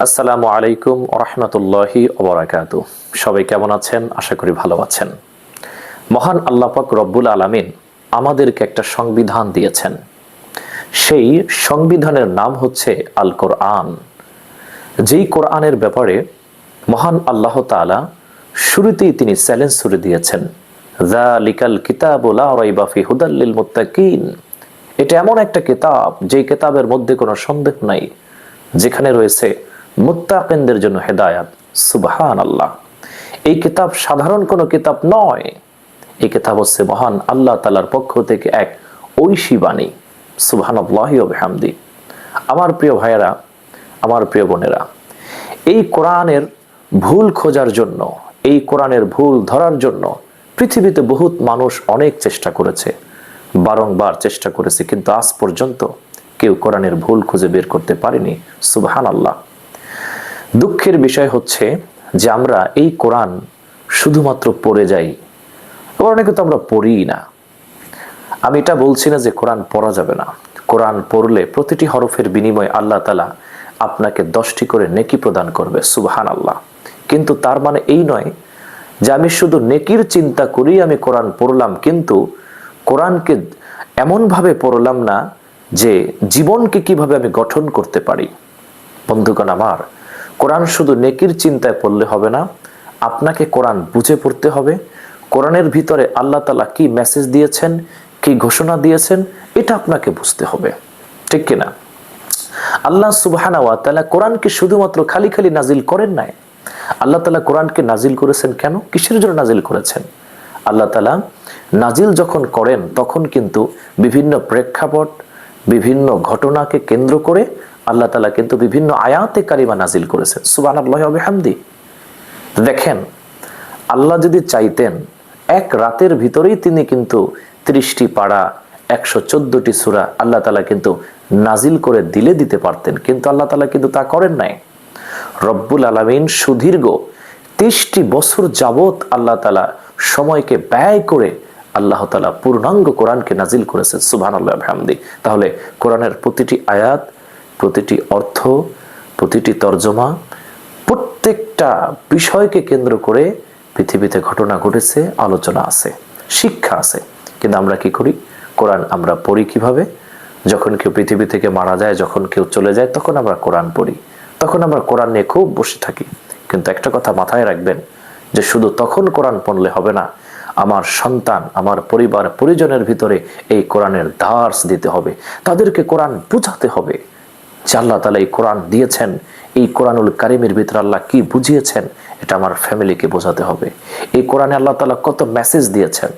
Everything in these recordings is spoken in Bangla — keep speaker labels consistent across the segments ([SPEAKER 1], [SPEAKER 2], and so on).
[SPEAKER 1] আসসালামু আলাইকুম রাহমাতুল্লাহি ওয়া বারাকাতুহু। সবাই কেমন আছেন? আশা করি ভালো আছেন। মহান আল্লাহ পাক রব্বুল আলামিন আমাদেরকে একটা সংবিধান দিয়েছেন। সেই সংবিধানের নাম হচ্ছে আল কোরআন। যেই কোরআনের ব্যাপারে মহান আল্লাহ তাআলা শুরুতেই তিনি চ্যালেঞ্জ ছুড়ে দিয়েছেন, যালিকাল কিতাবু লা রাইবা ফি হুদাল লিল মুত্তাকিন। এটা এমন একটা কিতাব যেই কিতাবের মধ্যে কোনো সন্দেহ নাই, যেখানে রয়েছে মুত্তাকিনদের জন্য হেদায়াত। সুবহানাল্লাহ। এই কিতাব সাধারণ কোনো কিতাব নয়, এই কিতাব হচ্ছে মহান আল্লাহ তাআলার পক্ষ থেকে এক ঐশী বাণী। সুবহানাল্লাহি ওয়া বিহামদি। আমার প্রিয় ভাইয়েরা, আমার প্রিয় বোনেরা, এই কোরআনের ভুল খোঁজার জন্য, এই কোরআনের ভুল ধরার জন্য পৃথিবীতে বহুত মানুষ অনেক চেষ্টা করেছে, বারংবার চেষ্টা করেছে, কিন্তু আজ পর্যন্ত কেউ কোরআনের ভুল খুঁজে বের করতে পারেনি। সুবহানাল্লাহ। দুঃখের বিষয় হচ্ছে যে আমরা এই কোরআন শুধুমাত্র পড়ে যাই, আবার অনেকে তো আমরা পড়িই না। আমি এটা বলছি না যে কোরআন পড়া যাবে না। কোরআন পড়লে প্রতিটি হরফের বিনিময়ে আল্লাহ তাআলা আপনাকে 10টি করে নেকি প্রদান করবে। সুবহানাল্লাহ। কিন্তু তার মানে এই নয় যে আমি শুধু নেকির চিন্তা করি আমি কোরআন পড়লাম, কিন্তু কোরআনকে এমনভাবে পড়লাম না যে জীবনকে কিভাবে আমি গঠন করতে পারি। বন্ধুগণ আমার, কোরআন শুধু নেকির চিন্তায় পড়লে হবে না, আপনাকে কোরআন বুঝে পড়তে হবে। কোরআনের ভিতরে আল্লাহ তাআলা কি মেসেজ দিয়েছেন, কি ঘোষণা দিয়েছেন, এটা আপনাকে বুঝতে হবে, ঠিক কিনা? আল্লাহ সুবহানাহু ওয়া তাআলা কোরআনকে শুধুমাত্র খালি খালি নাজিল করেন নাই। আল্লাহ তাআলা কোরআনকে নাজিল করেছেন কেন? কিসের জন্য নাজিল করেছেন? আল্লাহ তাআলা নাজিল যখন করেন তখন কিন্তু বিভিন্ন প্রেক্ষাপট, বিভিন্ন ঘটনাকে কেন্দ্র করে আল্লাহ তাআলা কিন্তু বিভিন্ন আয়াতে কারিমা নাজিল করেছেন। সুবহানাল্লাহি ওয়া বিহামদি। দেখেন, আল্লাহ যদি চাইতেন এক রাতের ভিতরেই তিনি কিন্তু 30টি পারা 114টি সূরা আল্লাহ তাআলা কিন্তু নাজিল করে দিতে পারতেন, কিন্তু আল্লাহ তাআলা কিন্তু তা করেন নাই। রব্বুল আলামিন সুদীর্ঘ 30টি বছর যাবত আল্লাহ তাআলা সময়কে ব্যয় করে আল্লাহ তাআলা পূর্ণাঙ্গ কোরআনকে নাজিল করেছেন। সুবহানাল্লাহি ওয়া বিহামদি। তাহলে কোরআনের প্রতিটি আয়াত, প্রতিটি অর্থ, প্রতিটি তরজমা, প্রত্যেকটা বিষয়কে কেন্দ্র করে পৃথিবীতে ঘটনা ঘটেছে, আলোচনা আছে, শিক্ষা আছে। কিন্তু আমরা কি করি? কোরআন আমরা পড়ি কিভাবে? যখন কেউ পৃথিবী থেকে মারা যায়, যখন কেউ চলে যায়, তখন আমরা কোরআন পড়ি, তখন আমরা কোরআন নিয়ে খুব বসে থাকি। কিন্তু একটা কথা মাথায় রাখবেন যে শুধু তখন কোরআন পড়লে হবে না, আমার সন্তান, আমার পরিবার পরিজনের ভিতরে এই কোরআনের দার্স দিতে হবে, তাদেরকে কোরআন বুঝাতে হবে যে আল্লাহ তাআলা এই কোরআন দিয়েছেন, এই কোরআনুল কারীমের ভিতরে আল্লাহ কি বুঝিয়েছেন এটা আমার ফ্যামিলিকে বোঝাতে হবে। এই কোরআনে আল্লাহ তাআলা কত মেসেজ দিয়েছেন,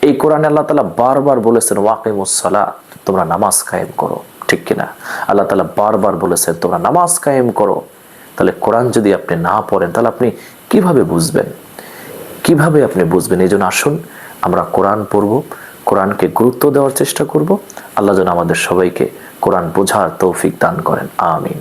[SPEAKER 1] এই কোরআনে আল্লাহ তাআলা বারবার বলেছেন ওয়াকিমুস সালাত, তোমরা নামাজ কায়েম করো, ঠিক কিনা? আল্লাহ তাআলা বারবার বলেছেন তোমরা নামাজ কায়েম করো। তাহলে কোরআন যদি আপনি না পড়েন তাহলে আপনি কিভাবে বুঝবেন? কিভাবে আপনি বুঝবেন? এই জন্য আসুন আমরা কোরআন পড়ব, কোরআনকে গুরুত্ব দেওয়ার চেষ্টা করব। আল্লাহ যেন আমাদের সবাইকে কোরআন বোঝার তৌফিক দান করেন। আমিন।